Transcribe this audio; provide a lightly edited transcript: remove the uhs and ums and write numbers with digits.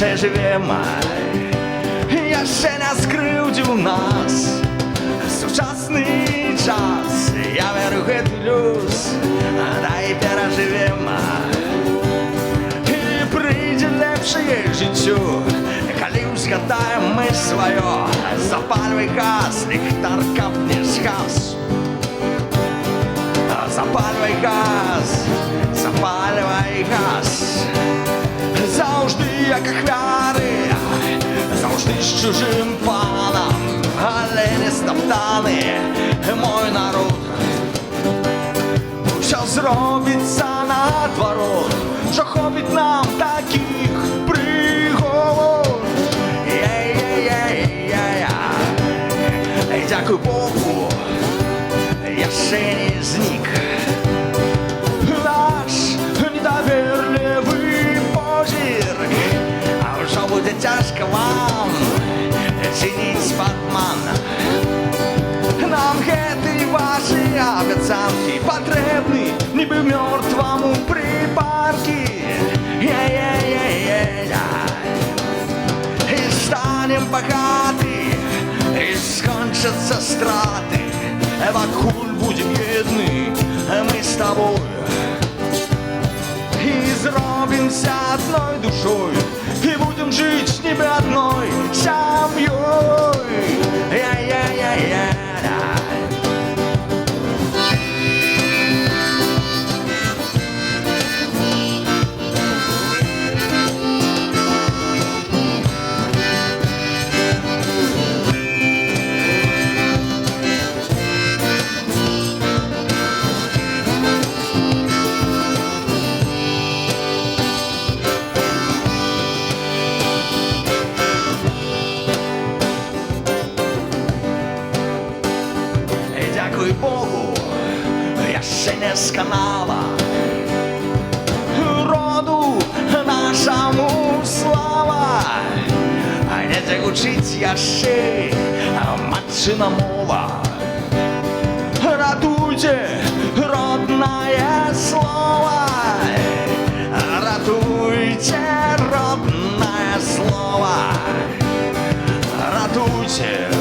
ще живемо, я ще не скривдив нас. Сучасний час, я верю дивлюсь, дай переживемо. І прийде лепше життю, коли згадаємо ми своє. Запалюй газ, ліхтар капне з газ. Запалюй газ, запалюй газ. Завжди як ахвяри, завжди з чужим паном, але не стоптаний мой народ. Що зробиться наоборот, що хопить нам таких пригод. Дякую Богу, я ще не зник. Наш недоверливий позирк, а вже буде тяжко вам чинить подман. Нам гэты ваши обіцянки потрібні, ніби мертвому припарки. І станем багаті, і скончаться страти. Вокруг будем єдні, ми з тобою. І зробимся одною душою, і будем жить ніби одною сім'єю. Дякую Богу, я ще не сканала. Роду нашому слава, а не тягучить я ще матчина мова. Ратуйте родное слово, ратуйте родное слово, ратуйте